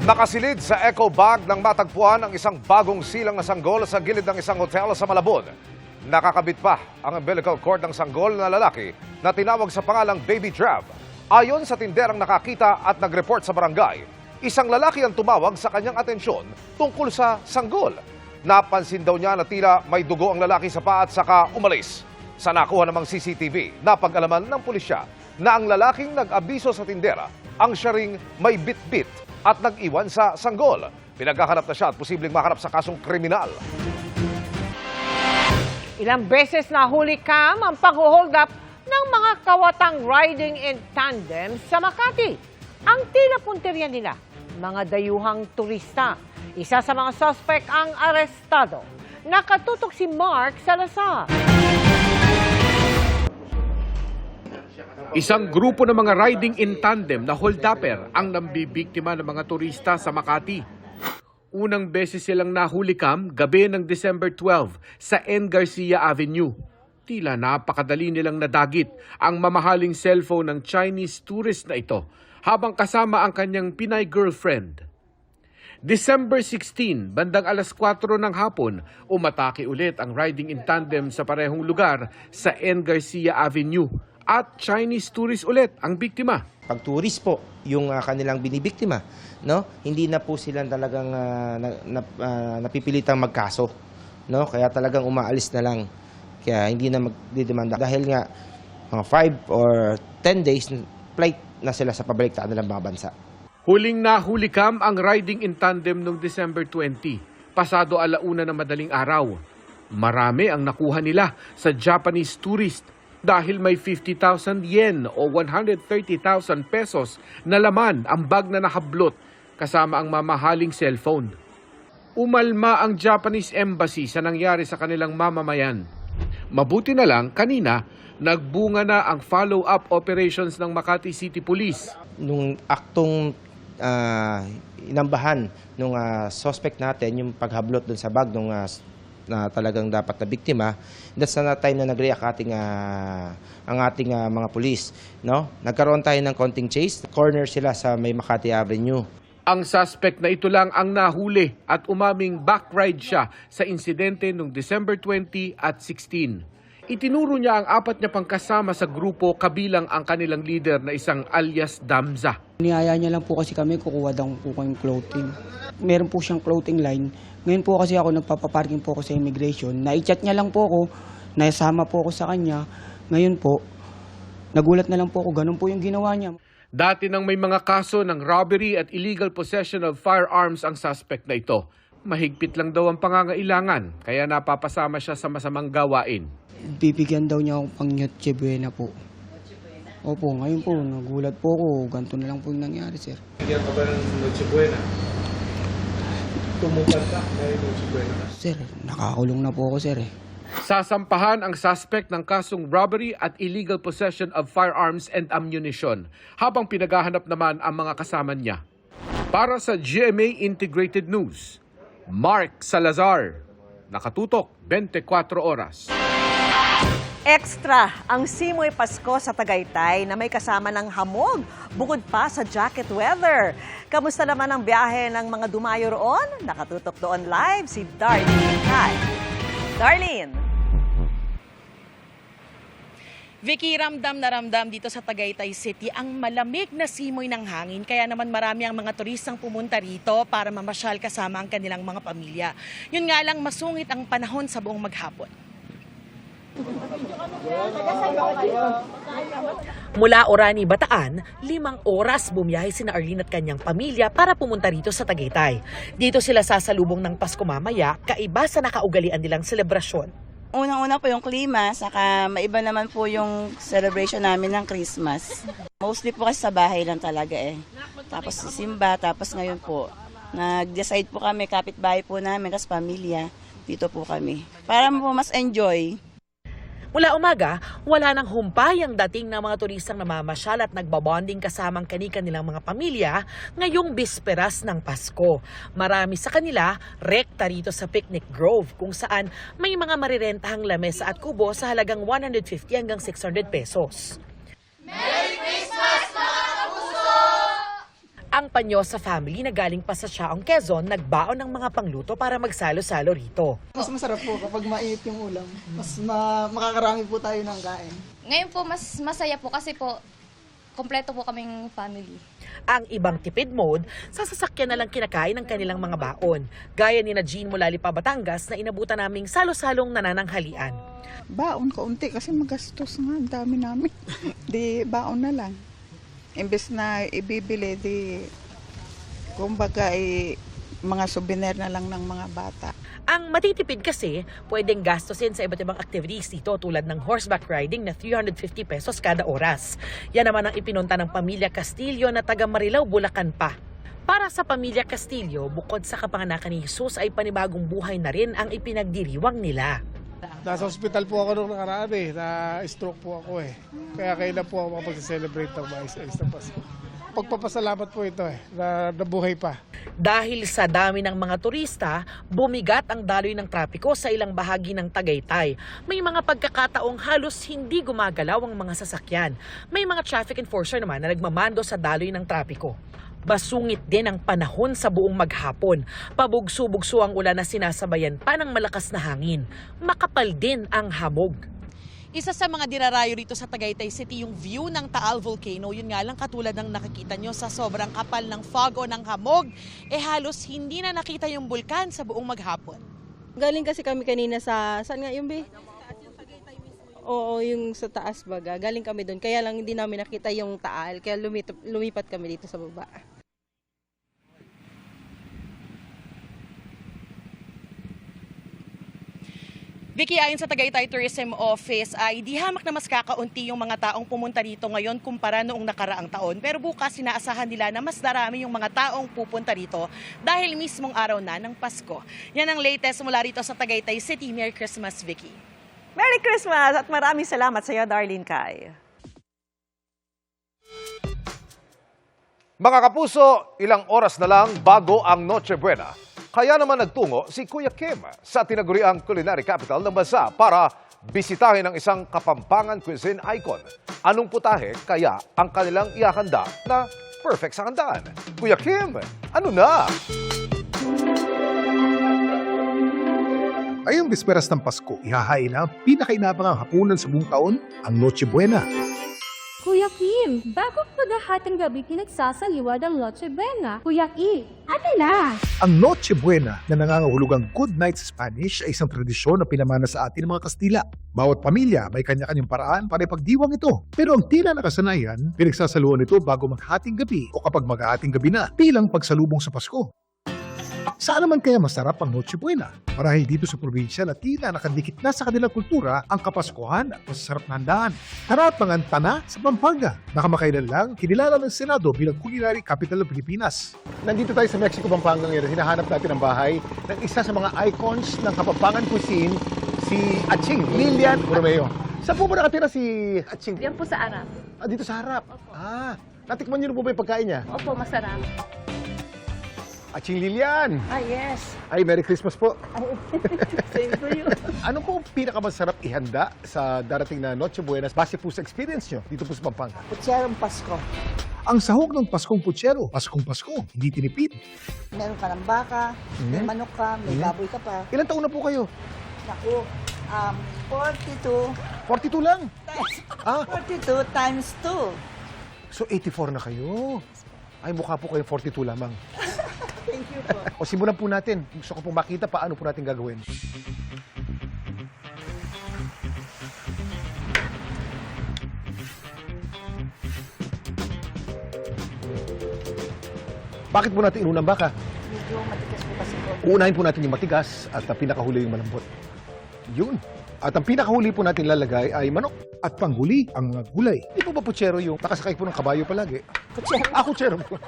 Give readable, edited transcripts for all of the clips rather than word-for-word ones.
Nakasilid sa eco bag ng matagpuan ang isang bagong silang na sanggol sa gilid ng isang hotel sa Malabon. Nakakabit pa ang umbilical cord ng sanggol na lalaki na tinawag sa pangalang Baby Drab. Ayon sa tinderang nakakita at nag-report sa barangay, isang lalaki ang tumawag sa kanyang atensyon tungkol sa sanggol. Napansin daw niya na tila may dugo ang lalaki sa paa at saka umalis. Sa nakuha namang CCTV, napag-alaman ng pulisya na ang lalaking nag-abiso sa tindera ang siya ring may bit-bit at nag-iwan sa sanggol. Pinaghahanap na siya at posibleng maharap sa kasong kriminal. Ilang beses na huli Cam ang pag-hold up ng mga kawatang riding in tandem sa Makati. Ang tila punteriya nila, mga dayuhang turista. Isa sa mga suspect ang arestado. Nakatutok si Mark Salazar. Isang grupo ng mga riding in tandem na hold-upper ang nambibiktima ng mga turista sa Makati. Unang beses silang nahuli Cam gabi ng December 12 sa N. Garcia Avenue. Tila napakadali nilang nadagit ang mamahaling cellphone ng Chinese tourist na ito habang kasama ang kanyang Pinay girlfriend. December 16, bandang alas 4 ng hapon, umatake ulit ang riding in tandem sa parehong lugar sa N. Garcia Avenue. At Chinese tourist ulit ang biktima. Pag tourist po yung kanilang binibiktima, no? Hindi na po sila talagang napipilitang magkaso, no? Kaya talagang umaalis na lang. Kaya hindi na magdidemanda dahil nga mga 5 or 10 days flight na sila sa pabalik sa kanilang mga bansa. Huling nahuli Cam ang riding in tandem noong December 20, pasado 1:00 ng madaling araw. Marami ang nakuha nila sa Japanese tourist dahil may 50,000 yen o 130,000 pesos na laman ang bag na nakablot kasama ang mamahaling cellphone. Umalma ang Japanese embassy sa nangyari sa kanilang mamamayan. Mabuti na lang kanina nagbunga na ang follow-up operations ng Makati City Police. Nung aktong inambahan nung suspect natin, yung paghablot dun sa bag nung na talagang dapat na biktima, that's na time na nag-react ang ating mga pulis. No? Nagkaroon tayo ng konting chase. Corner sila sa may Makati Avenue. Ang suspect na ito lang ang nahuli at umaming backride siya sa insidente noong December 20 at 16. Itinuro niya ang 4 niya pang kasama sa grupo kabilang ang kanilang leader na isang alias Damza. Niyaya niya lang po kasi kami, kukuha daw po kayong clothing. Meron po siyang clothing line. Ngayon po kasi ako nagpapaparking po ako sa immigration. Na-chat niya lang po ako, nasama po ako sa kanya. Ngayon po, nagulat na lang po ako, ganun po yung ginawa niya. Dati nang may mga kaso ng robbery at illegal possession of firearms ang suspect na ito. Mahigpit lang daw ang pangangailangan, kaya napapasama siya sa masamang gawain. Bibigyan daw niya akong pang Noche Buena po. Opo, ngayon po, nagulat po ako. Ganito na lang po yung nangyari, sir. Bigyan ka ba ng Noche Buena? Tumukan ka dahil Noche Buena ka? Sir, nakakulong na po ako, sir. Sasampahan ang suspect ng kasong robbery at illegal possession of firearms and ammunition, habang pinaghahanap naman ang mga kasama niya. Para sa GMA Integrated News, Mark Salazar, nakatutok 24 oras. Extra ang Simoy Pasko sa Tagaytay na may kasama ng hamog, bukod pa sa jacket weather. Kamusta naman ang biyahe ng mga dumayo roon? Nakatutok doon live si Darlene Kai. Darlene! Vicky, ramdam na ramdam dito sa Tagaytay City ang malamig na simoy ng hangin. Kaya naman marami ang mga turistang pumunta rito para mamasyal kasama ang kanilang mga pamilya. Yun nga lang, masungit ang panahon sa buong maghapon. Mula Orani, Bataan, 5 oras bumiyahe sina Arlene at kanyang pamilya para pumunta rito sa Tagaytay. Dito sila sasalubong ng Pasko mamaya, kaiba sa nakaugalian nilang selebrasyon. Unang-una po yung klima, saka maiba naman po yung celebration namin ng Christmas. Mostly po kasi sa bahay lang talaga eh. Tapos simba, tapos ngayon po, nag-decide po kami, kapitbahay po namin, tapos pamilya, dito po kami. Para po mas enjoy. Mula umaga, wala nang humpay ang dating ng mga turistang namamasyal at nagbabonding kasamang kanilang mga pamilya ngayong bisperas ng Pasko. Marami sa kanila rekta rito sa Picnic Grove kung saan may mga marirentahang lamesa at kubo sa halagang 150 hanggang 600 pesos. Merry Christmas, mga kapuso! Ang Panyosa family na galing pa sa Siaong, Quezon, nagbaon ng mga pangluto para magsalo-salo rito. Mas masarap po kapag mainit yung ulam. Mas makakarami po tayo ng kain. Ngayon po, mas masaya po kasi po, kompleto po kaming family. Ang ibang tipid mode, sa sasakyan na lang kinakain ng kanilang mga baon. Gaya ni na Jean mula Lipa, Batangas na inabutan naming salo-salong nanananghalian. Baon kaunti kasi magastos nga. Ang dami namin. Di baon na lang. Imbes na ibibili, di kumbaga mga souvenir na lang ng mga bata. Ang matitipid kasi, pwedeng gastusin sa iba't ibang activities dito tulad ng horseback riding na 350 pesos kada oras. Yan naman ang ipinunta ng pamilya Castillo na taga Marilao, Bulacan pa. Para sa pamilya Castillo, bukod sa kapanganakan ni Jesus ay panibagong buhay na rin ang ipinagdiriwang nila. Nasa hospital po ako nung nakaraan na-stroke po ako Kaya kailan po ako makapag-celebrate ng maayos-ayos na Pasko. Pagpapasalamat po ito na nabuhay pa. Dahil sa dami ng mga turista, bumigat ang daloy ng trapiko sa ilang bahagi ng Tagaytay. May mga pagkakataong halos hindi gumagalaw ang mga sasakyan. May mga traffic enforcer naman na nagmamando sa daloy ng trapiko. Basungit din ang panahon sa buong maghapon. Pabugso-bugso ang ulan na sinasabayan pa ng malakas na hangin. Makapal din ang hamog. Isa sa mga dinarayo rito sa Tagaytay City yung view ng Taal Volcano. Yun nga lang katulad ng nakikita nyo sa sobrang kapal ng fog o ng hamog, halos hindi na nakita yung bulkan sa buong maghapon. Galing kasi kami kanina sa, saan nga yung be? Oo, yung sa taas baga. Galing kami doon. Kaya lang hindi namin nakita yung Taal. Kaya lumipat kami dito sa baba. Vicky, ayon sa Tagaytay Tourism Office ay di hamak na mas kakaunti yung mga taong pumunta rito ngayon kumpara noong nakaraang taon. Pero bukas sinaasahan nila na mas darami yung mga taong pupunta rito dahil mismong araw na ng Pasko. Yan ang latest mula rito sa Tagaytay City. Merry Christmas, Vicky. Merry Christmas at maraming salamat sa iyo, Darlene Kai. Mga kapuso, ilang oras na lang bago ang Noche Buena. Kaya naman nagtungo si Kuya Kim sa tinaguriang culinary capital ng bansa para bisitahin ang isang Kapampangan cuisine icon. Anong putahe kaya ang kanilang ihahanda na perfect sa handaan? Kuya Kim, ano na? Ngayong bisperas ng Pasko, ihahain ang pinakainabangang hapunan sa buong taon, ang Noche Buena. Kuya Kim, bago paghahatang gabi pinagsasaliwa ng Noche Buena. Kuya Kim, atin na! Ang Noche Buena na nangangahulugang Good Night sa Spanish ay isang tradisyon na pinamana sa atin ng mga Kastila. Bawat pamilya may kanya-kanyang paraan para ipagdiwang ito. Pero ang tila nakasanayan, pinagsasaluhan ito bago maghating gabi o kapag maghating gabi na bilang pagsalubong sa Pasko. Saan naman kaya masarap ang Noche Buena? Marahil dito sa probinsya na tila nakadikit na sa kanilang kultura ang Kapaskuhan at masasarap na handaan. Tara at mangantana sa Pampanga. Nakamakailan lang, kinilala ng Senado bilang culinary capital ng Pilipinas. Nandito tayo sa Mexico, Pampanga ngayon. Hinahanap natin ang bahay ng isa sa mga icons ng Kapampangan cuisine, si Aching Lilian Romeo. Saan po ba nakatira si Aching? Yan po sa harap. Dito sa harap. Opo. Natikman niyo na po ba yung pagkain niya? Opo, masarap. Aching Lilian! Yes. Ay, Merry Christmas po. Same to you. Ano po ang pinakamasarap ihanda sa darating na Noche Buena base po sa experience nyo dito po sa Pampanga? Putserong Pasko. Ang sahog ng Paskong Putsero, Paskong Pasko, hindi tinipid. Meron ka ng baka, may manok ka, may baboy ka pa. Ilan taon na po kayo? Naku, 42. 42 lang? 42 times 2. So 84 na kayo? Ay, mukha po kayong 42 lamang. Thank you po. O simulan po natin. Gusto ko pong makita paano po natin gagawin. Bakit po natin inunang baka? Medyo matigas po kasi po. Uunahin po natin yung matigas at pinakahuli yung malambot. Yun. At ang pinakahuli po natin lalagay ay manok. At panghuli, ang mga gulay. Di po ba putsero yung nakasakay po ng kabayo palagi? Putsero. Kutsero po.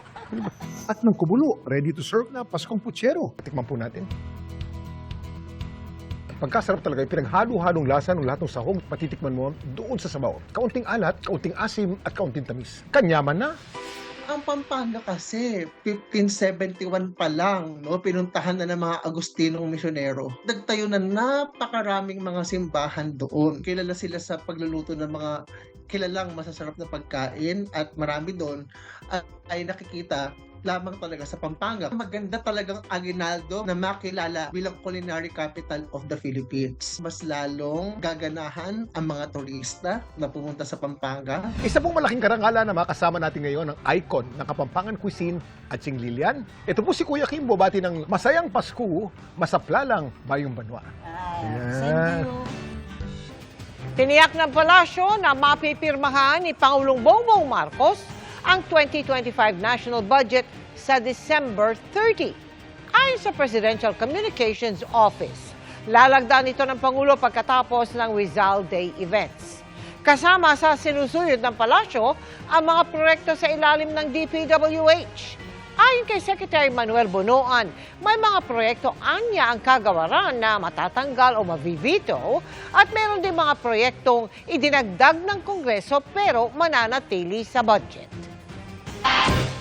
At ng kubulo, ready to serve na Paskong Putsero. Tikman po natin. Pagkasarap talaga, yung pinaghalo-halong lasa ng lahat ng sahog, patitikman mo doon sa sabaw. Kaunting alat, kaunting asim, at kaunting tamis. Kanyaman na. Ang Pampanga kasi, 1571 pa lang, no, pinuntahan na ng mga Agustinong misyonero. Nagtayo na napakaraming mga simbahan doon. Kilala sila sa pagluluto ng mga kilalang masasarap na pagkain at marami doon ay nakikita lamang talaga sa Pampanga. Maganda talagang aginaldo na makilala bilang culinary capital of the Philippines. Mas lalong gaganahan ang mga turista na pumunta sa Pampanga. Isa pong malaking karangalan na makasama natin ngayon ang icon ng Kapampangan Cuisine, Atching Lilian. Ito po si Kuya Kim, bumati ng masayang Pasko, masaplalang Bayong Banwa. Ayan. Tiniyak ng palasyo na mapipirmahan ni Pangulong Bongbong Marcos ang 2025 national budget sa December 30. Ayon sa Presidential Communications Office, lalagdan ito ng Pangulo pagkatapos ng Rizal Day events. Kasama sa sinusuyod ng palasyo ang mga proyekto sa ilalim ng DPWH. Ayon kay Secretary Manuel Bonoan, may mga proyekto anya ang kagawaran na matatanggal o mavivito at meron din mga proyektong idinagdag ng Kongreso pero mananatili sa budget.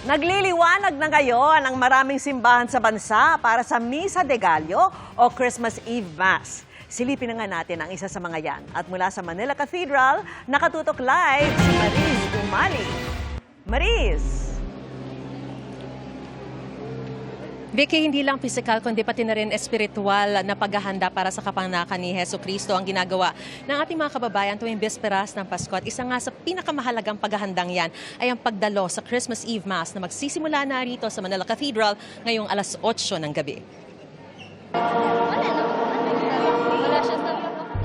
Nagliliwanag na ngayon ang maraming simbahan sa bansa para sa Misa de Gallo o Christmas Eve Mass. Silipin na nga natin ang isa sa mga yan. At mula sa Manila Cathedral, nakatutok live si Mariz Umali. Mariz! Vicky, hindi lang physical kundi pati na rin espiritual na paghahanda para sa kapanganakan ni Jesucristo ang ginagawa ng ating mga kababayan tuwing bisperas ng Pasko. At isa nga sa pinakamahalagang paghahandang yan ay ang pagdalo sa Christmas Eve Mass na magsisimula na rito sa Manila Cathedral ngayong alas 8 ng gabi.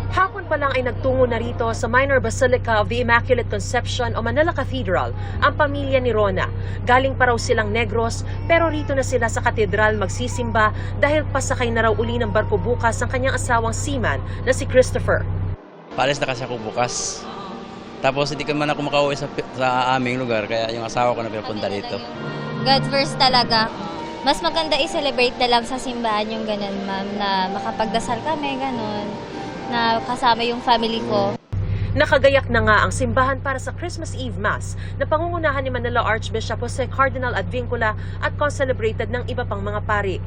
Hapon pa lang ay nagtungo na rito sa Minor Basilica of the Immaculate Conception o Manila Cathedral ang pamilya ni Rona. Galing pa raw silang Negros pero rito na sila sa katedral magsisimba dahil pasakay na raw uli ng barko bukas ang kanyang asawang seaman na si Christopher. Paalis na kasi ako bukas. Tapos hindi ko man ako makauwi sa aming lugar kaya yung asawa ko na pinapunta dito. God first talaga. Mas maganda i-celebrate na lang sa simbahan yung ganun, ma'am, na makapagdasal kami, ganun, na kasama yung family ko. Nakagayak na nga ang simbahan para sa Christmas Eve Mass na pangungunahan ni Manila Archbishop Jose Cardinal Advincula at co-celebrated ng iba pang mga pari.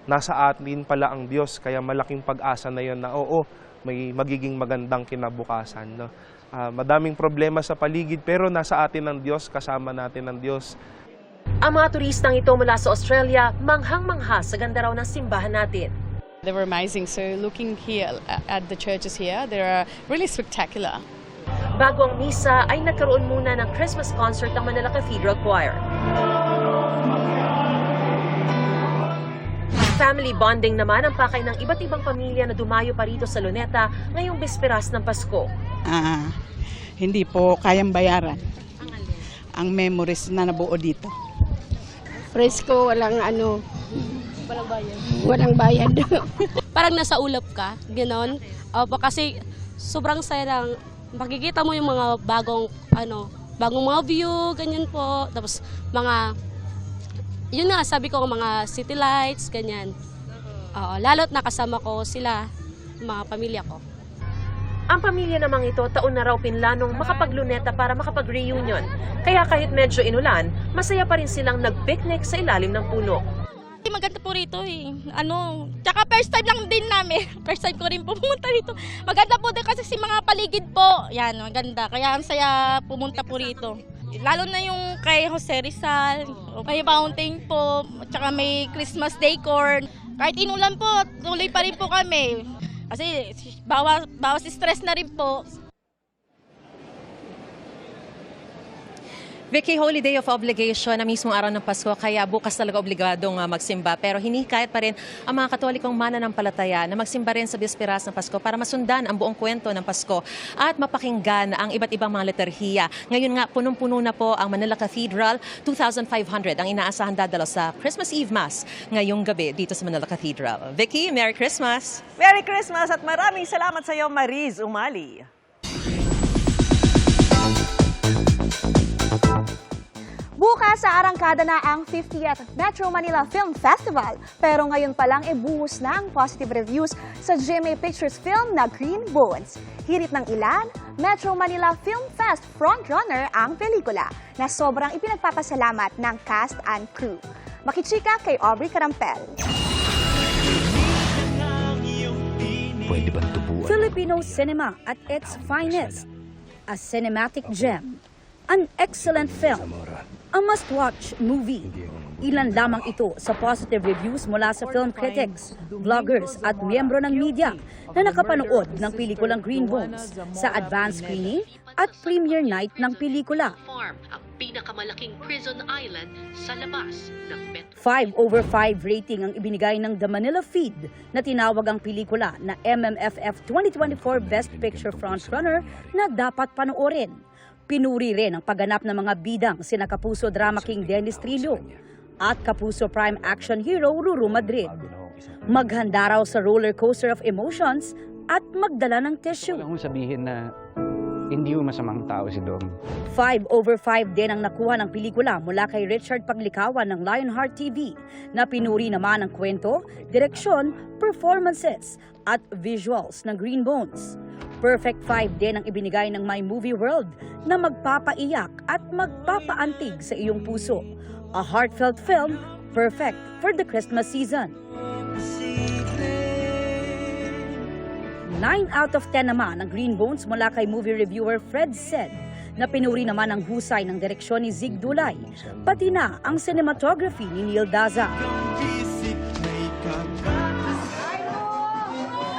Nasa atin pala ang Diyos kaya malaking pag-asa na yun na oo, may magiging magandang kinabukasan. No? Madaming problema sa paligid pero nasa atin ang Diyos, kasama natin ang Diyos. Ang mga turistang ito mula sa Australia, manghang-mangha sa ganda raw ng simbahan natin. They were amazing. So looking here at the churches here, they are really spectacular. Bago ang misa ay nagkaroon muna ng Christmas concert ang Manila Cathedral Choir. Family bonding naman ang pakay ng iba't ibang pamilya na dumayo pa rito sa Luneta ngayong bisperas ng Pasko. Hindi po kayang bayaran ang memories na nabuo dito. Presko, walang ano, Walang bayad. walang bayad. Parang nasa ulap ka, gano'n. Opo, kasi sobrang saya lang. Makikita mo yung mga bagong mga view, ganyan po. Tapos mga, yun na, sabi ko, mga city lights, ganyan. Lalo't nakasama ko sila, mga pamilya ko. Ang pamilya namang ito taon na raw pinlanong makapagluneta para makapag-reunion. Kaya kahit medyo inulan, masaya pa rin silang nag-picnic sa ilalim ng puno. Maganda po rito eh. Tsaka first time lang din namin. First time ko rin pumunta rito. Maganda po din kasi si mga paligid po. Yan, maganda. Kaya ang saya pumunta po rito. Lalo na yung kay Jose Rizal, may fountain po, tsaka may Christmas decor. Kahit inulan po, tuloy pa rin po kami. Kasi bawas stress na rin po. Vicky, Holy Day of Obligation na mismong araw ng Pasko, kaya bukas talaga obligadong magsimba. Pero hinikayat pa rin ang mga Katolikong mananampalataya na magsimba rin sa bisperas ng Pasko para masundan ang buong kwento ng Pasko at mapakinggan ang iba't ibang mga liturhiya. Ngayon nga, punong-puno na po ang Manila Cathedral. 2,500 ang inaasahan dadalo sa Christmas Eve Mass ngayong gabi dito sa Manila Cathedral. Vicky, Merry Christmas! Merry Christmas at maraming salamat sa iyo, Mariz Umali. Bukas sa arangkada na ang 50th Metro Manila Film Festival. Pero ngayon pa lang buhos na ang positive reviews sa GMA Pictures film na Green Bones. Hirit ng ilan, Metro Manila Film Fest frontrunner ang pelikula na sobrang ipinagpapasalamat ng cast and crew. Makichika kay Aubrey Carampel. Pwede bang tubuan? Filipino cinema at its finest. A cinematic gem. An excellent film. A must-watch movie. Ilan lamang ito sa positive reviews mula sa film critics, vloggers at miyembro ng media na nakapanood ng pelikulang Green Bones sa advance screening at premiere night ng pelikula. Ang pinakamalaking prison island sa labas ng Metro. 5/5 rating ang ibinigay ng The Manila Feed na tinawag ang pelikula na MMFF 2024 Best Picture Frontrunner na dapat panoorin. Pinuri rin ang pagganap ng mga bidang sina Kapuso Drama King Dennis Trillo at Kapuso Prime Action Hero Ruru Madrid. Maghanda raw sa roller coaster of emotions at magdala ng tissue. Wala kong sabihin na hindi mo masamang tao si Dom. 5/5 din ang nakuha ng pelikula mula kay Richard Paglikawan ng Lionheart TV na pinuri naman ang kwento, direksyon, performances at visuals ng Green Bones. Perfect 5 din ang ibinigay ng My Movie World na magpapaiyak at magpapaantig sa iyong puso. A heartfelt film, perfect for the Christmas season. 9 out of 10 naman ang Green Bones mula kay movie reviewer Fred Said na pinuri naman ang husay ng direksyon ni Zig Dulay, pati na ang cinematography ni Neil Daza.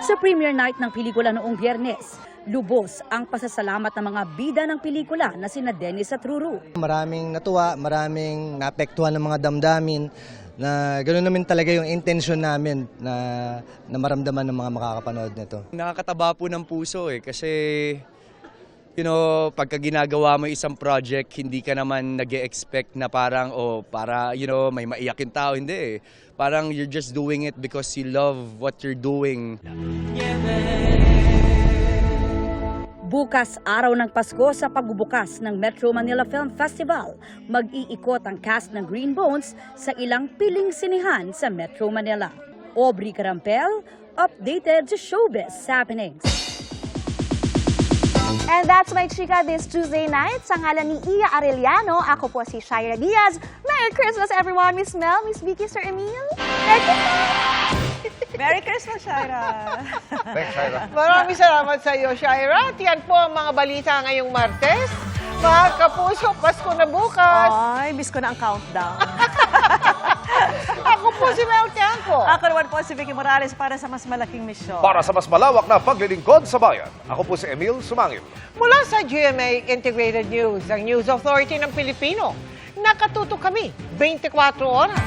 Sa premiere night ng pelikula noong Biyernes, lubos ang pasasalamat ng mga bida ng pelikula na sina Dennis at Ruru. Maraming natuwa, maraming naapektuhan ng mga damdamin na gano'n naman talaga yung intention namin na maramdaman ng mga makakapanood nito. Nakakataba po ng puso kasi pagka ginagawa mo isang project, hindi ka naman nag-e-expect na parang may maiyak yung tao, hindi eh. Parang you're just doing it because you love what you're doing. Bukas, araw ng Pasko, sa pagbubukas ng Metro Manila Film Festival, mag-iikot ang cast ng Green Bones sa ilang piling sinihan sa Metro Manila. Aubrey Carampel, updated sa showbiz happenings. And that's my chika this Tuesday night. Sa ngalan ni Iya Arellano, ako po si Shaira Diaz. Merry Christmas everyone! Miss Mel, Miss Vicky, Sir Emil. Merry Christmas! Merry Christmas, Shaira! Thanks, Shaira. Maraming salamat sa iyo, Shaira. At yan po ang mga balita ngayong Martes. Mga kapuso, Pasko na bukas. Ay, miss ko na ang countdown. Ako po si Mel Tiangco. Ako naman po si Vicky Morales para sa mas malaking misyon. Para sa mas malawak na paglilingkod sa bayan, ako po si Emil Sumangil. Mula sa GMA Integrated News, ang News Authority ng Pilipino. Nakatutok kami 24 oras.